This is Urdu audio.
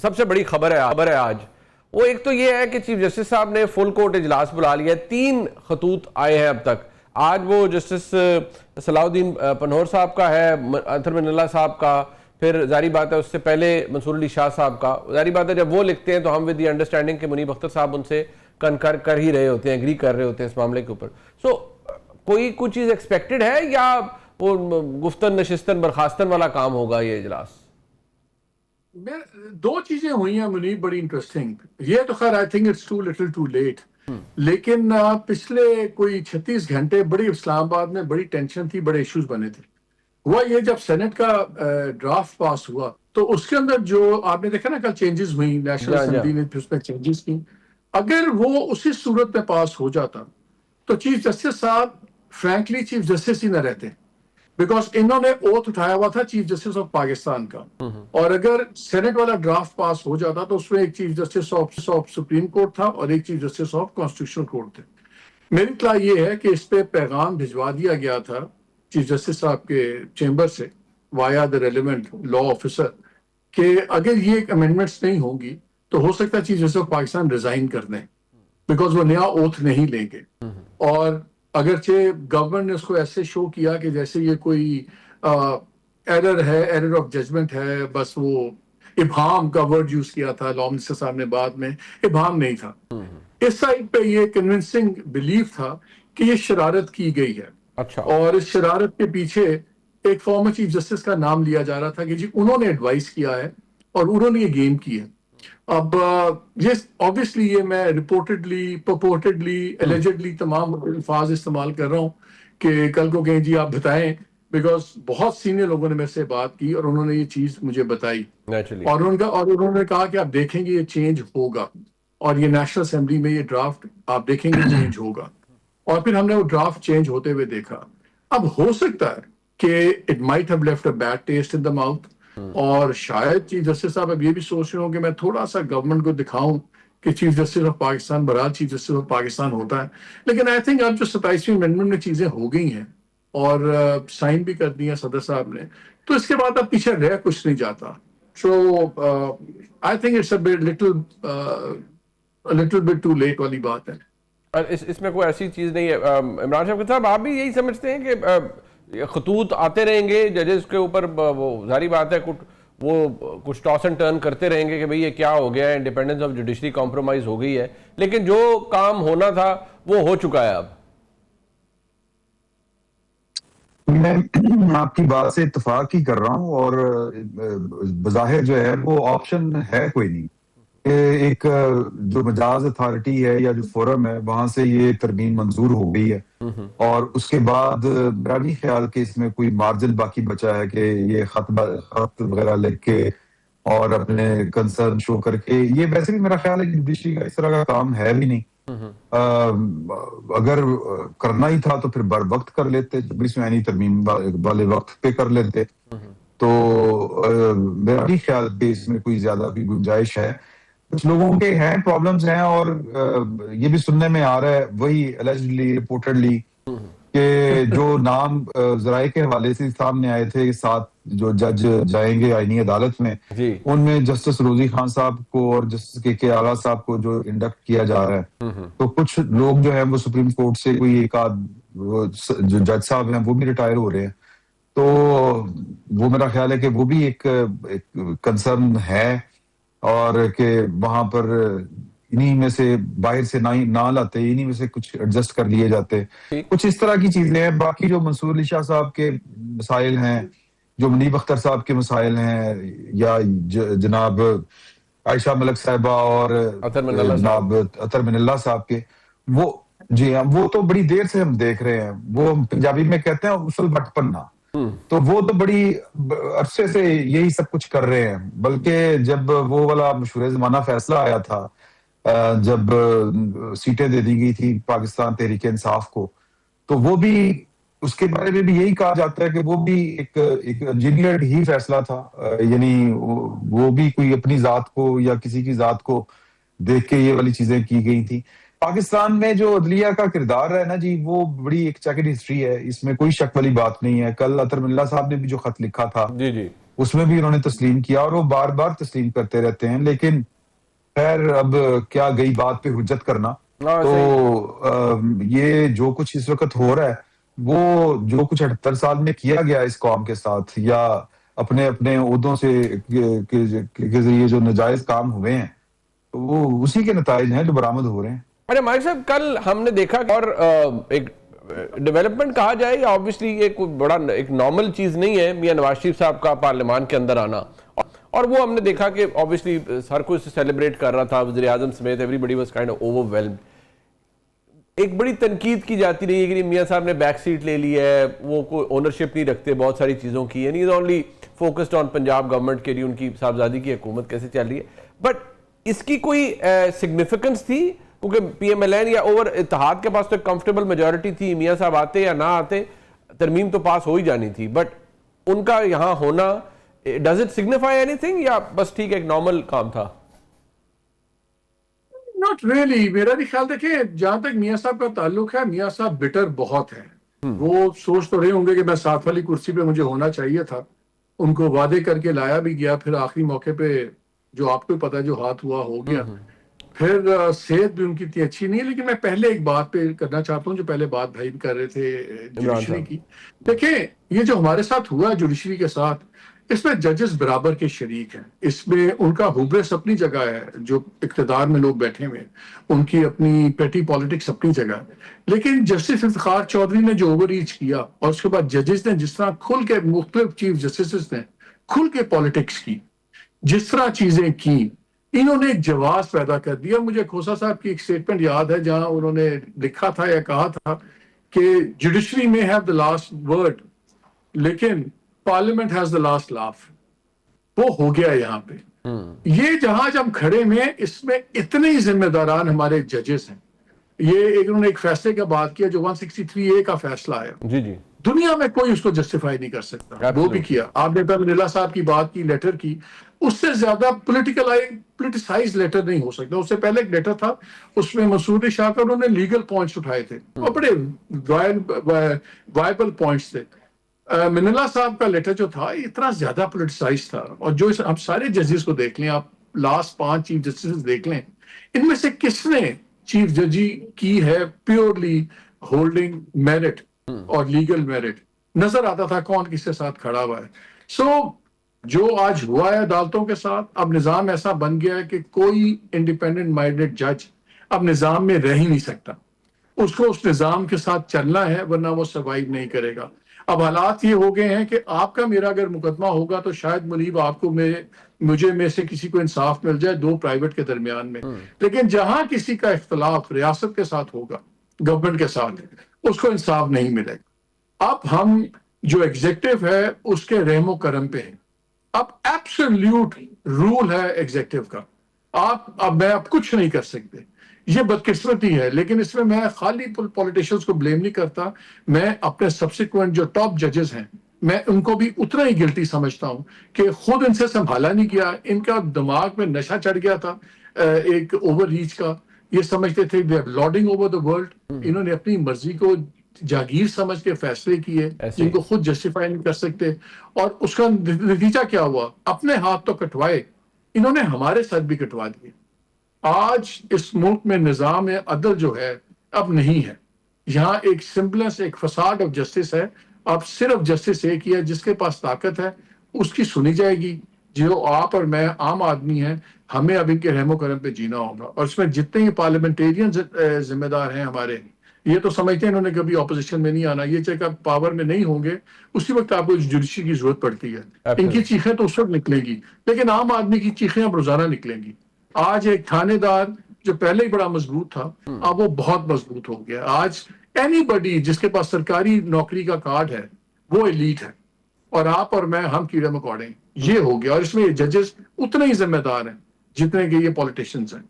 سب سے بڑی خبر ہے آج وہ ایک تو یہ ہے کہ چیف جسٹس صاحب نے فل کورٹ اجلاس بلا لیا ہے. 3 خطوط آئے ہیں اب تک. آج وہ جسٹس صلاح الدین پنہور صاحب کا ہے, اطہر من اللہ صاحب کا, پھر ظاہری بات ہے اس سے پہلے منصور علی شاہ صاحب کا. ظاہری بات ہے جب وہ لکھتے ہیں تو ہم ود دی انڈرسٹینڈنگ کہ منیب اختر صاحب ان سے کنکر کر ہی رہے ہوتے ہیں, ایگری کر رہے ہوتے ہیں اس معاملے کے اوپر. سو کوئی چیز ایکسپیکٹڈ ہے یا وہ گفتن نشستن برخاستن والا کام ہوگا یہ اجلاس؟ 2 چیزیں ہوئی ہیں منیب بڑی انٹرسٹنگ. یہ تو خیر I think it's too little too late, لیکن پچھلے کوئی 36 گھنٹے بڑی اسلام آباد میں بڑی ٹینشن تھی, بڑے ایشوز بنے تھے. ہوا یہ جب سینٹ کا ڈرافٹ پاس ہوا تو اس کے اندر جو آپ نے دیکھا نا کل چینجز ہوئی, نیشنل اسمبلی نے اس میں چینجز کی. اگر وہ اسی صورت میں پاس ہو جاتا تو چیف جسٹس صاحب فرینکلی چیف جسٹس ہی نہ رہتے, بیکاز انہوں نے اوتھ اٹھایا ہوا تھا چیف جسٹس آف پاکستان کا. اور اگر سینٹ والا ڈرافٹ پاس ہو جاتا تو اس میں ایک chief justice of supreme court تھا اور ایک chief justice of constitutional court تھے. میری اطلاع یہ ہے کہ اس پہ پیغام بھجوا دیا گیا تھا چیف جسٹس صاحب کے چیمبر سے وایا دا ریلیونٹ لا آفیسر کہ اگر یہ امینڈمنٹس نہیں ہوں گی تو ہو سکتا ہے chief justice of Pakistan resign کر دیں, بیکاز وہ نیا اوتھ نہیں لیں گے. اور اگرچہ گورنمنٹ نے اس کو ایسے شو کیا کہ جیسے یہ کوئی ایرر ہے, ایرر آف ججمنٹ ہے, بس وہ ابہام کا ورڈ یوز کیا تھا لا منسٹر صاحب نے, بعد میں ابہام نہیں تھا. اس سائڈ پہ یہ کنونسنگ بلیف تھا کہ یہ شرارت کی گئی ہے. اچھا. اور اس شرارت کے پیچھے ایک فارمر چیف جسٹس کا نام لیا جا رہا تھا کہ جی انہوں نے ایڈوائز کیا ہے اور انہوں نے یہ گیم کی ہے. اب یہ obviously یہ میں رپورٹڈلی پرپورٹڈلی ایلیجڈلی تمام الفاظ استعمال کر رہا ہوں کہ کل کو کہیں جی آپ بتائیں, بیکاز بہت سینئر لوگوں نے میرے سے بات کی اور انہوں نے یہ چیز مجھے بتائی اور انہوں نے کہا کہ آپ دیکھیں گے یہ چینج ہوگا اور یہ نیشنل اسمبلی میں یہ ڈرافٹ آپ دیکھیں گے چینج ہوگا. اور پھر ہم نے وہ ڈرافٹ چینج ہوتے ہوئے دیکھا. اب ہو سکتا ہے کہ it might have left a bad test in the mouth, اور شاید چیف جسٹس صاحب اب یہ بھی سوچ رہے ہوں کہ میں تھوڑا سا گورنمنٹ کو دکھاؤں کہ چیف جسٹس آف پاکستان برحال چیف جسٹس آف پاکستان ہوتا ہے. لیکن آئی تھنک اب جو 27ویں امینڈمنٹ میں چیزیں ہو گئی ہیں اور سائن بھی کر دی ہیں صدر صاحب نے, تو اس کے بعد اب پیچھے رہ کچھ نہیں جاتا. So I think it's little bit too late والی بات ہے. اس میں کوئی ایسی چیز نہیں ہے. عمران شفقت صاحب, آپ بھی یہی سمجھتے ہیں کہ خطوط آتے رہیں گے ججز کے اوپر, وہ ظاہری بات ہے وہ کچھ ٹاس اینڈ ٹرن کرتے رہیں گے کہ بھئی یہ کیا ہو گیا ہے, انڈیپینڈنس آف جوڈیشری کمپرومائز ہو گئی ہے, لیکن جو کام ہونا تھا وہ ہو چکا ہے اب؟ میں آپ کی بات سے اتفاق ہی کر رہا ہوں, اور بظاہر جو ہے وہ آپشن ہے کوئی نہیں کہ ایک جو مجاز اتھارٹی ہے یا جو فورم ہے وہاں سے یہ ترمیم منظور ہو گئی ہے, اور اس کے بعد میرا نہیں خیال کہ اس میں کوئی مارجن باقی بچا ہے کہ یہ خط وغیرہ لکھ کے اور اپنے کنسرن شو کر کے. یہ ویسے بھی میرا خیال ہے کہ جوڈیشری کا اس طرح کا کام ہے بھی نہیں. اگر کرنا ہی تھا تو پھر بر وقت کر لیتے, جب اس میں ترمیم والے وقت پہ کر لیتے. تو میرا نہیں خیال کہ اس میں کوئی زیادہ بھی گنجائش ہے. کچھ لوگوں کے ہیں پرابلمز ہیں, اور یہ بھی سننے میں آ رہا ہے وہی الجڈلی رپورٹڈلی کہ جو نام ذرائع کے حوالے سے سامنے آئے تھے 7 جو جج جائیں گے آئینی عدالت میں, ان میں جسٹس روزی خان صاحب کو اور جسٹس کے اعلیٰ صاحب کو جو انڈکٹ کیا جا رہا ہے, تو کچھ لوگ جو ہیں وہ سپریم کورٹ سے کوئی ایک آدھ جو جج صاحب ہیں وہ بھی ریٹائر ہو رہے ہیں. تو وہ میرا خیال ہے کہ وہ بھی ایک کنسرن ہے, اور کہ وہاں پر انہی میں سے باہر سے نہ لاتے, انہی میں سے کچھ ایڈجسٹ کر لیے جاتے, کچھ اس طرح کی چیزیں ہیں. باقی جو منصور علی شاہ صاحب کے مسائل ہیں, جو منیب اختر صاحب کے مسائل ہیں, یا جناب عائشہ ملک صاحبہ اور جناب اطہر من اللہ صاحب کے, وہ جی ہاں وہ تو بڑی دیر سے ہم دیکھ رہے ہیں. وہ پنجابی میں کہتے ہیں اسل بٹ پننا, تو وہ تو بڑی عرصے سے یہی سب کچھ کر رہے ہیں. بلکہ جب وہ والا مشہور زمانہ فیصلہ آیا تھا, جب سیٹیں دے دی گئی تھی پاکستان تحریک انصاف کو, تو وہ بھی اس کے بارے میں بھی یہی کہا جاتا ہے کہ وہ بھی ایک انجینئرڈ ہی فیصلہ تھا. یعنی وہ بھی کوئی اپنی ذات کو یا کسی کی ذات کو دیکھ کے یہ والی چیزیں کی گئی تھی. پاکستان میں جو عدلیہ کا کردار ہے نا جی, وہ بڑی ایک چیکڈ ہسٹری ہے, اس میں کوئی شک والی بات نہیں ہے. کل اطہر من اللہ صاحب نے بھی جو خط لکھا تھا, اس میں بھی انہوں نے تسلیم کیا اور وہ بار بار تسلیم کرتے رہتے ہیں. لیکن خیر اب کیا گئی بات پہ حجت کرنا. تو یہ جو کچھ اس وقت ہو رہا ہے وہ جو کچھ 78 سال میں کیا گیا اس قوم کے ساتھ یا اپنے اپنے عہدوں سے کے ذریعے جو ناجائز کام ہوئے ہیں وہ اسی کے نتائج ہیں جو برآمد ہو رہے ہیں. ارے مائک صاحب کل ہم نے دیکھا اور ایک ڈیولپمنٹ کہا جائے یا آبویسلی یہ کوئی بڑا ایک نارمل چیز نہیں ہے میاں نواز شریف صاحب کا پارلیمان کے اندر آنا, اور وہ ہم نے دیکھا کہ آبویسلی ہر کوئی اسے سیلیبریٹ کر رہا تھا, وزیر اعظم سمیت everybody was kind of اوور ویلمڈ. ایک بڑی تنقید کی جاتی رہی ہے کہ میاں صاحب نے بیک سیٹ لے لی ہے, وہ کوئی اونرشپ نہیں رکھتے بہت ساری چیزوں کی, یعنی only focused on Punjab government کے لیے ان کی صاحبزادی کی حکومت کیسے چل رہی ہے. بٹ اس کی کوئی سگنیفیکنس تھی کیونکہ پی ایم ایل این یا اوور اتحاد کے پاس تو ایک کمفرٹیبل میجورٹی تھی, میاں صاحب آتے یا نہ آتے ترمیم تو پاس ہو ہی جانی تھی, بٹ ان کا یہاں ہونا does it signify any thing یا بس ٹھیک ایک نارمل کام تھا؟ ناٹ ریئلی, میرا بھی خیال دیکھیں جہاں تک میاں صاحب کا تعلق ہے میاں صاحب بٹر بہت ہیں. وہ سوچ تو رہے ہوں گے کہ میں ساتھ والی کرسی پہ مجھے ہونا چاہیے تھا, ان کو وعدے کر کے لایا بھی گیا, پھر آخری موقع پہ جو آپ کو پتا ہے جو ہاتھ ہوا ہو گیا, پھر صحت بھی ان کی اتنی اچھی نہیں ہے. لیکن میں پہلے ایک بات پہ کرنا چاہتا ہوں جو پہلے بات بھائی بھی کر رہے تھے جوڈیشری کی. دیکھیں یہ جو ہمارے ساتھ ہوا ہے جوڈیشری کے ساتھ, اس میں ججز برابر کے شریک ہیں, اس میں ان کا ہوبرس اپنی جگہ ہے, جو اقتدار میں لوگ بیٹھے ہوئے ان کی اپنی پیٹی پالیٹکس اپنی جگہ ہے. لیکن جسٹس افتخار چودھری نے جو اوور ریچ کیا اور اس کے بعد ججز نے جس طرح کھل کے, مختلف چیف جسٹس نے کھل کے پالیٹکس کی, جس طرح چیزیں کی, انہوں نے ایک جواز پیدا کر دیا. مجھے کھوسا صاحب کی ایک سٹیٹمنٹ یاد ہے جہاں انہوں نے لکھا تھا یا کہا تھا کہ جوڈیشری میں ہیو دا لاسٹ ورڈ لیکن parliament has the last laugh. وہ ہو گیا یہاں پہ. یہ جہاں ہم کھڑے میں اس میں اتنے ہی ذمہ داران ہمارے ججز ہیں. یہ انہوں نے ایک فیصلے کا بات کیا جو 163A کا فیصلہ آیا, جی جی, دنیا میں کوئی اس کو جسٹیفائی نہیں کر سکتا. وہ بھی کیا آپ نے, منیلا صاحب کی بات کی, لیٹر کی, اس سے زیادہ پولیٹیسائز لیٹر نہیں ہو سکتا. اس سے پہلے ایک لیٹر تھا اس میں منصور علی شاہ کا انہوں نے لیگل پوائنٹس اٹھائے تھے اور بڑے وائبل پوائنٹس تھے. منیلا صاحب کا لیٹر جو تھا اتنا زیادہ پولیٹیسائز تھا. اور جو ہم سارے ججز کو دیکھ لیں, آپ لاسٹ 5 چیف جسٹس دیکھ لیں, ان میں سے کس نے چیف ججی کی ہے پیورلی ہولڈنگ میرٹ اور لیگل میرٹ, نظر آتا تھا کون کس کے ساتھ کھڑا ہوا ہے. سو جو آج ہوا ہے عدالتوں کے ساتھ, اب نظام ایسا بن گیا ہے کہ کوئی انڈیپینڈنٹ مائنڈڈ جج اب نظام میں رہ ہی نہیں سکتا. اس کو اس نظام کے ساتھ چلنا ہے ورنہ وہ سروائیو نہیں کرے گا. اب حالات یہ ہو گئے ہیں کہ آپ کا میرا اگر مقدمہ ہوگا تو شاید منیب آپ کو مجھے میں سے کسی کو انصاف مل جائے 2 پرائیویٹ کے درمیان میں. لیکن جہاں کسی کا اختلاف ریاست کے ساتھ ہوگا, گورنمنٹ کے ساتھ, اس کو انصاف نہیں ملے گا. اب ہم جو ایگزیکٹو ہے اس کے رحم و کرم پہ ہیں. اب ایبسلیوٹ رول ہے ایگزیکٹو کا, میں اب کچھ نہیں کر سکتے. یہ بدقسمتی ہے, لیکن اس میں میں خالی پولیٹیشنز کو بلیم نہیں کرتا. میں اپنے سبسیکوینٹ جو ٹاپ ججز ہیں میں ان کو بھی اتنا ہی گلٹی سمجھتا ہوں کہ خود ان سے سنبھالا نہیں کیا. ان کا دماغ میں نشہ چڑھ گیا تھا ایک اوور ریچ کا. یہ سمجھتے تھے they are lording over the world. انہوں نے اپنی مرضی کو جاگیر سمجھ کے فیصلے کیے جن کو خود جسٹیفائی نہیں کر سکتے. اور اس کا نتیجہ کیا ہوا, اپنے ہاتھ تو کٹوائے, انہوں نے ہمارے ساتھ بھی کٹوا دیے. آج اس ملک میں نظام عدل جو ہے اب نہیں ہے. یہاں ایک سمپلنس, ایک فساد آف جسٹس ہے. اب صرف جسٹس ایک ہی ہے, جس کے پاس طاقت ہے اس کی سنی جائے گی. جو آپ اور میں عام آدمی ہیں, ہمیں اب ان کے رحم و کرم پہ جینا ہوگا. اور اس میں جتنے ہی پارلیمنٹیرین ذمہ دار ہیں ہمارے, یہ تو سمجھتے ہیں انہوں نے کبھی اپوزیشن میں نہیں آنا. یہ چاہے کہ پاور میں نہیں ہوں گے اسی وقت آپ کو جوڈیشری کی ضرورت پڑتی ہے. ان کی چیخیں تو اس وقت نکلیں گی, لیکن عام آدمی کی چیخیں اب روزانہ نکلیں گی. آج ایک تھانے دار جو پہلے ہی بڑا مضبوط تھا اب وہ بہت مضبوط ہو گیا. آج اینی بڈی جس کے پاس سرکاری نوکری کا کارڈ ہے وہ ایلیٹ ہے, اور آپ اور میں ہم کیڑے مکوڑے ہیں. یہ ہو گیا, اور اس میں یہ ججز اتنے ہی ذمہ دار ہیں جتنے کہ یہ پولیٹیشنز ہیں.